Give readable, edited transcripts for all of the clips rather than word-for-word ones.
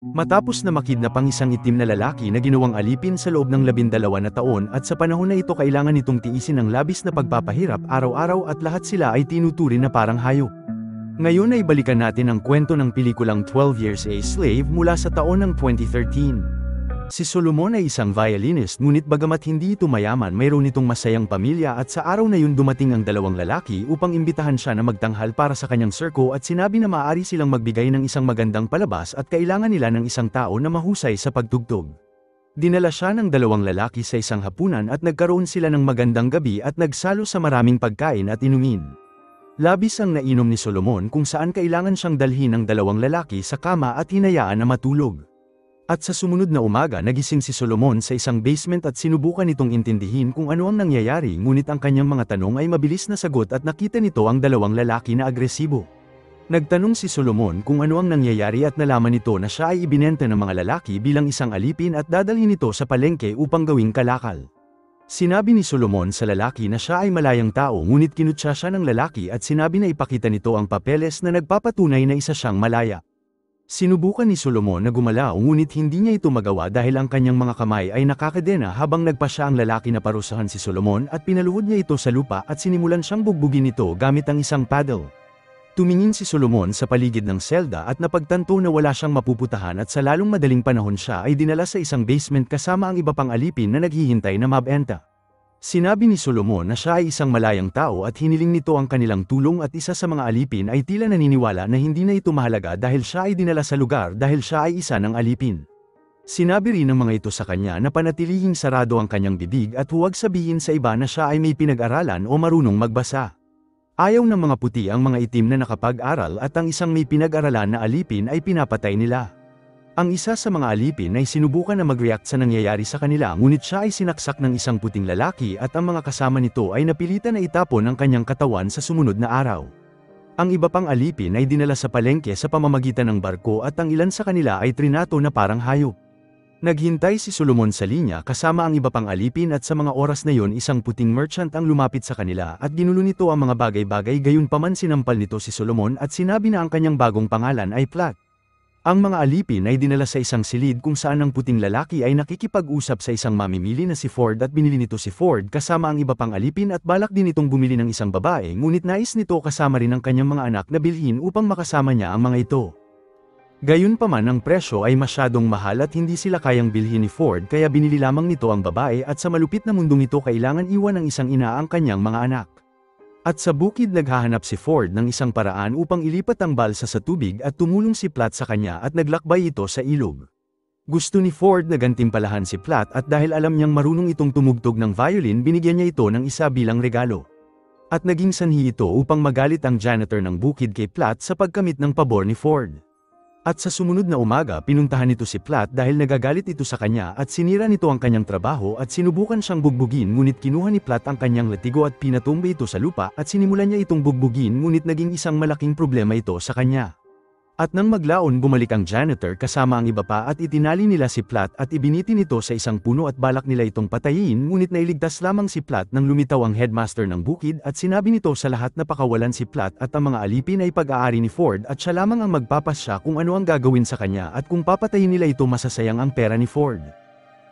Matapos na makidnap ang isang itim na lalaki na ginawang alipin sa loob ng 12 na taon at sa panahon na ito kailangan nitong tiisin ang labis na pagpapahirap araw-araw at lahat sila ay tinuturing na parang hayop. Ngayon ay balikan natin ang kwento ng pelikulang 12 Years a Slave mula sa taon ng 2013. Si Solomon ay isang violinist ngunit bagamat hindi ito mayaman mayroon itong masayang pamilya at sa araw na yun dumating ang dalawang lalaki upang imbitahan siya na magtanghal para sa kanyang sirko at sinabi na maaari silang magbigay ng isang magandang palabas at kailangan nila ng isang tao na mahusay sa pagtugtog. Dinala siya ng dalawang lalaki sa isang hapunan at nagkaroon sila ng magandang gabi at nagsalo sa maraming pagkain at inumin. Labis ang nainom ni Solomon kung saan kailangan siyang dalhin ng dalawang lalaki sa kama at hinayaan na matulog. At sa sumunod na umaga nagising si Solomon sa isang basement at sinubukan nitong intindihin kung ano ang nangyayari ngunit ang kanyang mga tanong ay mabilis na sagot at nakita nito ang dalawang lalaki na agresibo. Nagtanong si Solomon kung ano ang nangyayari at nalaman nito na siya ay ibinenta ng mga lalaki bilang isang alipin at dadalhin ito sa palengke upang gawing kalakal. Sinabi ni Solomon sa lalaki na siya ay malayang tao ngunit kinutya siya ng lalaki at sinabi na ipakita nito ang papeles na nagpapatunay na isa siyang malaya. Sinubukan ni Solomon na gumalaw ngunit hindi niya ito magawa dahil ang kanyang mga kamay ay nakakadena habang nagpa siya ang lalaki na parusahan si Solomon at pinaluhod niya ito sa lupa at sinimulan siyang bugbugin ito gamit ang isang paddle. Tumingin si Solomon sa paligid ng selda at napagtanto na wala siyang mapuputahan at sa lalong madaling panahon siya ay dinala sa isang basement kasama ang iba pang alipin na naghihintay na mabenta. Sinabi ni Solomon na siya ay isang malayang tao at hiniling nito ang kanilang tulong at isa sa mga alipin ay tila naniniwala na hindi na ito mahalaga dahil siya ay dinala sa lugar dahil siya ay isa ng alipin. Sinabi rin ng mga ito sa kanya na panatilihing sarado ang kanyang bibig at huwag sabihin sa iba na siya ay may pinag-aralan o marunong magbasa. Ayaw ng mga puti ang mga itim na nakapag-aral at ang isang may pinag-aralan na alipin ay pinapatay nila. Ang isa sa mga alipin ay sinubukan na mag-react sa nangyayari sa kanila ngunit siya ay sinaksak ng isang puting lalaki at ang mga kasama nito ay napilitan na itapon ang kanyang katawan sa sumunod na araw. Ang iba pang alipin ay dinala sa palengke sa pamamagitan ng barko at ang ilan sa kanila ay trinato na parang hayop. Naghintay si Solomon sa linya kasama ang iba pang alipin at sa mga oras na yon isang puting merchant ang lumapit sa kanila at ginulo nito ang mga bagay-bagay gayunpaman sinampal nito si Solomon at sinabi na ang kanyang bagong pangalan ay Plat. Ang mga alipin ay dinala sa isang silid kung saan ang puting lalaki ay nakikipag-usap sa isang mamimili na si Ford at binili nito si Ford kasama ang iba pang alipin at balak din itong bumili ng isang babae ngunit nais nito kasama rin ang kanyang mga anak na bilhin upang makasama niya ang mga ito. Gayunpaman ang presyo ay masyadong mahal at hindi sila kayang bilhin ni Ford kaya binili lamang nito ang babae at sa malupit na mundong ito kailangan iwan ng isang ina ang kanyang mga anak. At sa bukid naghahanap si Ford ng isang paraan upang ilipat ang balsa sa tubig at tumulong si Plat sa kanya at naglakbay ito sa ilog. Gusto ni Ford na gantimpalahan si Plat at dahil alam niyang marunong itong tumugtog ng violin binigyan niya ito ng isa bilang regalo. At naging sanhi ito upang magalit ang janitor ng bukid kay Plat sa pagkamit ng pabor ni Ford. At sa sumunod na umaga pinuntahan nito si Plat dahil nagagalit ito sa kanya at sinira nito ang kanyang trabaho at sinubukan siyang bugbugin ngunit kinuha ni Plat ang kanyang latigo at pinatumba ito sa lupa at sinimulan niya itong bugbugin ngunit naging isang malaking problema ito sa kanya. At nang maglaon bumalik ang janitor kasama ang iba pa at itinali nila si Plat at ibinitin ito sa isang puno at balak nila itong patayin ngunit nailigtas lamang si Plat nang lumitaw ang headmaster ng bukid at sinabi nito sa lahat na pakawalan si Plat at ang mga alipin ay pag-aari ni Ford at siya lamang ang magpapasya kung ano ang gagawin sa kanya at kung papatayin nila ito masasayang ang pera ni Ford.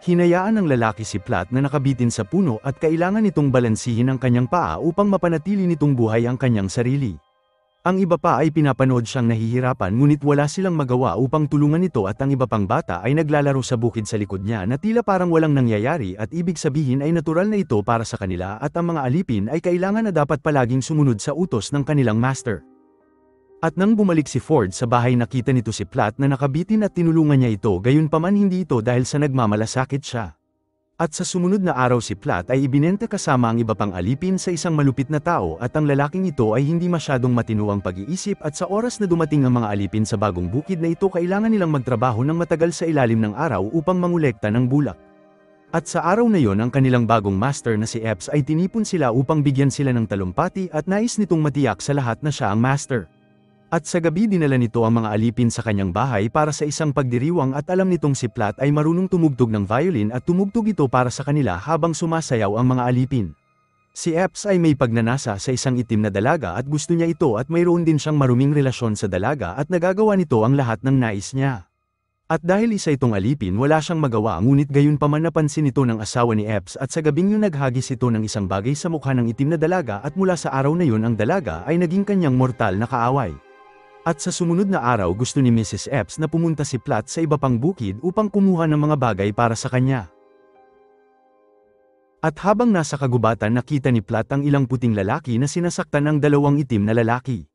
Hinayaan ng lalaki si Plat na nakabitin sa puno at kailangan nitong balansihin ang kanyang paa upang mapanatili nitong buhay ang kanyang sarili. Ang iba pa ay pinapanood siyang nahihirapan ngunit wala silang magawa upang tulungan ito at ang iba pang bata ay naglalaro sa bukid sa likod niya na tila parang walang nangyayari at ibig sabihin ay natural na ito para sa kanila at ang mga alipin ay kailangan na dapat palaging sumunod sa utos ng kanilang master. At nang bumalik si Ford sa bahay nakita nito si Plat na nakabitin at tinulungan niya ito gayunpaman hindi ito dahil sa nagmamalasakit siya. At sa sumunod na araw si Plat ay ibinenta kasama ang iba pang alipin sa isang malupit na tao at ang lalaking ito ay hindi masyadong matinuang pag-iisip at sa oras na dumating ang mga alipin sa bagong bukid na ito kailangan nilang magtrabaho ng matagal sa ilalim ng araw upang mangolekta ng bulak. At sa araw na yon ang kanilang bagong master na si Epps ay tinipon sila upang bigyan sila ng talumpati at nais nitong matiyak sa lahat na siya ang master. At sa gabi dinala nito ang mga alipin sa kanyang bahay para sa isang pagdiriwang at alam nitong si Plat ay marunong tumugtog ng violin at tumugtog ito para sa kanila habang sumasayaw ang mga alipin. Si Epps ay may pagnanasa sa isang itim na dalaga at gusto niya ito at mayroon din siyang maruming relasyon sa dalaga at nagagawa nito ang lahat ng nais niya. At dahil isa itong alipin wala siyang magawa ngunit gayunpaman napansin ito ng asawa ni Epps at sa gabing yun naghagis ito ng isang bagay sa mukha ng itim na dalaga at mula sa araw na yun ang dalaga ay naging kanyang mortal na kaaway. At sa sumunod na araw gusto ni Mrs. Epps na pumunta si Platt sa iba pang bukid upang kumuha ng mga bagay para sa kanya. At habang nasa kagubatan nakita ni Platt ang ilang puting lalaki na sinasaktan ng dalawang itim na lalaki.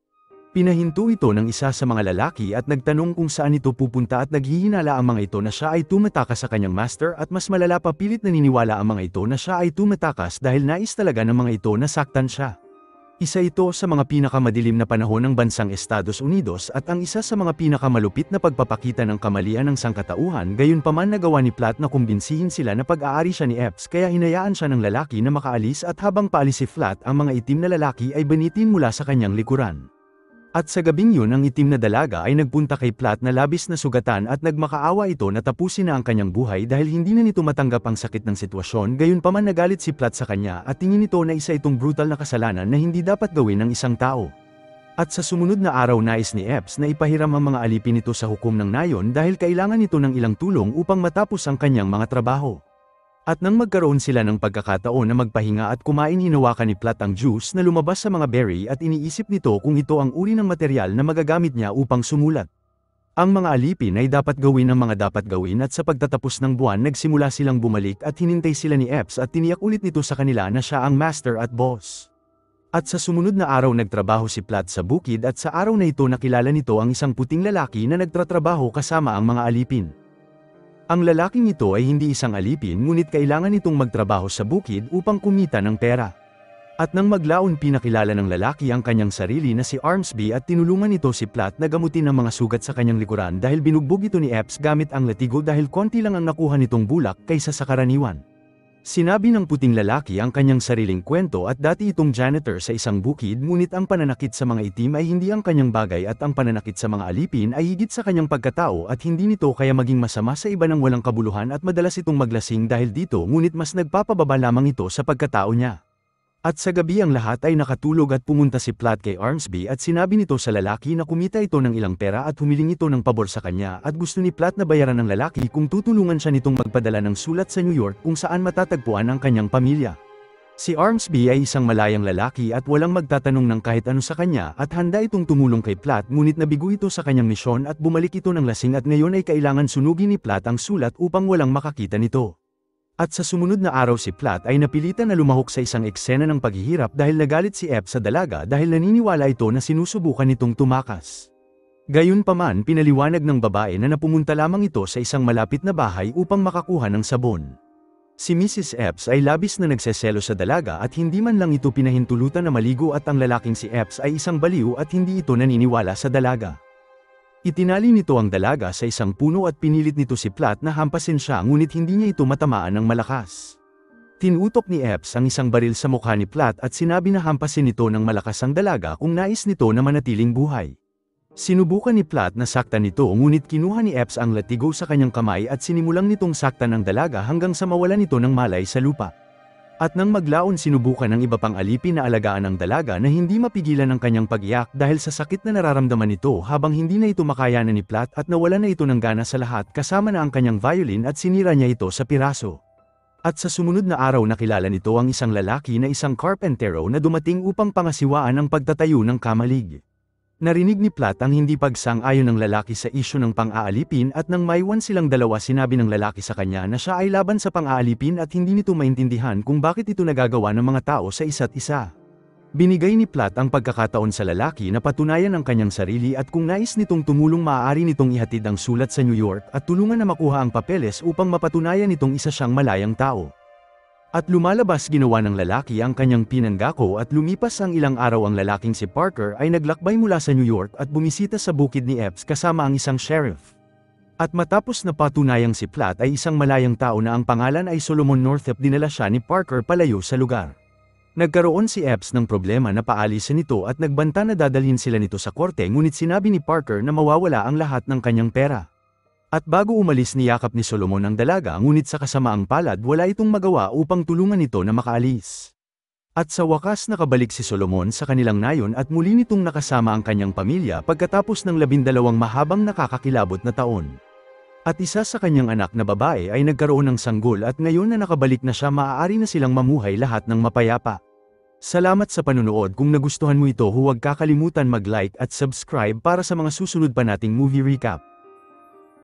Pinahinto ito ng isa sa mga lalaki at nagtanong kung saan ito pupunta at naghihinala ang mga ito na siya ay tumatakas sa kanyang master at mas malala pa pilit naniniwala ang mga ito na siya ay tumatakas dahil nais talaga ng mga ito na saktan siya. Isa ito sa mga pinakamadilim na panahon ng bansang Estados Unidos at ang isa sa mga pinakamalupit na pagpapakita ng kamalian ng sangkatauhan gayunpaman nagawa ni Platt na kumbinsihin sila na pag-aari siya ni Epps kaya hinayaan siya ng lalaki na makaalis at habang paalis si Platt ang mga itim na lalaki ay banitin mula sa kanyang likuran. At sa gabing yun ang itim na dalaga ay nagpunta kay Platt na labis na sugatan at nagmakaawa ito na tapusin na ang kanyang buhay dahil hindi na nito matanggap ang sakit ng sitwasyon gayunpaman nagalit si Platt sa kanya at tingin nito na isa itong brutal na kasalanan na hindi dapat gawin ng isang tao. At sa sumunod na araw nais ni Epps na ipahiram ang mga alipin nito sa hukom ng nayon dahil kailangan nito ng ilang tulong upang matapos ang kanyang mga trabaho. At nang magkaroon sila ng pagkakataon na magpahinga at kumain hinawakan ni Platt ang juice na lumabas sa mga berry at iniisip nito kung ito ang uri ng material na magagamit niya upang sumulat. Ang mga alipin ay dapat gawin ang mga dapat gawin at sa pagtatapos ng buwan nagsimula silang bumalik at hinintay sila ni Epps at tiniyak ulit nito sa kanila na siya ang master at boss. At sa sumunod na araw nagtrabaho si Platt sa bukid at sa araw na ito nakilala nito ang isang puting lalaki na nagtatrabaho kasama ang mga alipin. Ang lalaking ito ay hindi isang alipin ngunit kailangan itong magtrabaho sa bukid upang kumita ng pera. At nang maglaon pinakilala ng lalaki ang kanyang sarili na si Armsby at tinulungan ito si Platt na gamutin ang mga sugat sa kanyang likuran dahil binugbog ito ni Epps gamit ang latigo dahil konti lang ang nakuha nitong bulak kaysa sa karaniwan. Sinabi ng puting lalaki ang kanyang sariling kwento at dati itong janitor sa isang bukid ngunit ang pananakit sa mga itim ay hindi ang kanyang bagay at ang pananakit sa mga alipin ay higit sa kanyang pagkatao at hindi nito kaya maging masama sa iba ng walang kabuluhan at madalas itong maglasing dahil dito ngunit mas nagpapababa lamang ito sa pagkatao niya. At sa gabi ang lahat ay nakatulog at pumunta si Platt kay Armsby at sinabi nito sa lalaki na kumita ito ng ilang pera at humiling ito ng pabor sa kanya at gusto ni Platt na bayaran ng lalaki kung tutulungan siya nitong magpadala ng sulat sa New York kung saan matatagpuan ang kanyang pamilya. Si Armsby ay isang malayang lalaki at walang magtatanong ng kahit ano sa kanya at handa itong tumulong kay Platt ngunit nabigo ito sa kanyang misyon at bumalik ito ng lasing at ngayon ay kailangan sunugin ni Platt ang sulat upang walang makakita nito. At sa sumunod na araw si Platt ay napilitan na lumahok sa isang eksena ng paghihirap dahil nagalit si Epps sa dalaga dahil naniniwala ito na sinusubukan nitong tumakas. Gayunpaman pinaliwanag ng babae na napumunta lamang ito sa isang malapit na bahay upang makakuha ng sabon. Si Mrs. Epps ay labis na nagseselo sa dalaga at hindi man lang ito pinahintulutan na maligo at ang lalaking si Epps ay isang baliw at hindi ito naniniwala sa dalaga. Itinali nito ang dalaga sa isang puno at pinilit nito si Platt na hampasin siya ngunit hindi niya ito matamaan ng malakas. Tinutok ni Epps ang isang baril sa mukha ni Platt at sinabi na hampasin nito ng malakas ang dalaga kung nais nito na manatiling buhay. Sinubukan ni Platt na saktan nito ngunit kinuha ni Epps ang latigo sa kanyang kamay at sinimulang nitong saktan ang dalaga hanggang sa mawalan nito ng malay sa lupa. At nang maglaon sinubukan ng iba pang alipin na alagaan ang dalaga na hindi mapigilan ang kanyang pag-iyak dahil sa sakit na nararamdaman nito habang hindi na ito makayanan ni Platt at nawala na ito ng gana sa lahat kasama na ang kanyang violin at sinira niya ito sa piraso. At sa sumunod na araw nakilala nito ang isang lalaki na isang carpentero na dumating upang pangasiwaan ang pagtatayo ng kamalig. Narinig ni Platt ang hindi pagsang-ayon ng lalaki sa isyu ng pang-aalipin at nang maiwan silang dalawa sinabi ng lalaki sa kanya na siya ay laban sa pang-aalipin at hindi nito maintindihan kung bakit ito nagagawa ng mga tao sa isa't isa. Binigay ni Platt ang pagkakataon sa lalaki na patunayan ang kanyang sarili at kung nais nitong tumulong maaari nitong ihatid ang sulat sa New York at tulungan na makuha ang papeles upang mapatunayan nitong isa siyang malayang tao. At lumalabas ginawa ng lalaki ang kanyang pinanggako at lumipas ang ilang araw ang lalaking si Parker ay naglakbay mula sa New York at bumisita sa bukid ni Epps kasama ang isang sheriff. At matapos na patunayang si Platt ay isang malayang tao na ang pangalan ay Solomon Northup dinala siya ni Parker palayo sa lugar. Nagkaroon si Epps ng problema na paalisin nito at nagbanta na dadalhin sila nito sa korte ngunit sinabi ni Parker na mawawala ang lahat ng kanyang pera. At bago umalis niyakap ni Solomon ang dalaga ngunit sa kasamaang palad wala itong magawa upang tulungan ito na makaalis. At sa wakas nakabalik si Solomon sa kanilang nayon at muli nitong nakasama ang kanyang pamilya pagkatapos ng 12 mahabang nakakakilabot na taon. At isa sa kanyang anak na babae ay nagkaroon ng sanggol at ngayon na nakabalik na siya maaari na silang mamuhay lahat ng mapayapa. Salamat sa panunood. Kung nagustuhan mo ito huwag kakalimutan mag-like at subscribe para sa mga susunod pa nating movie recap.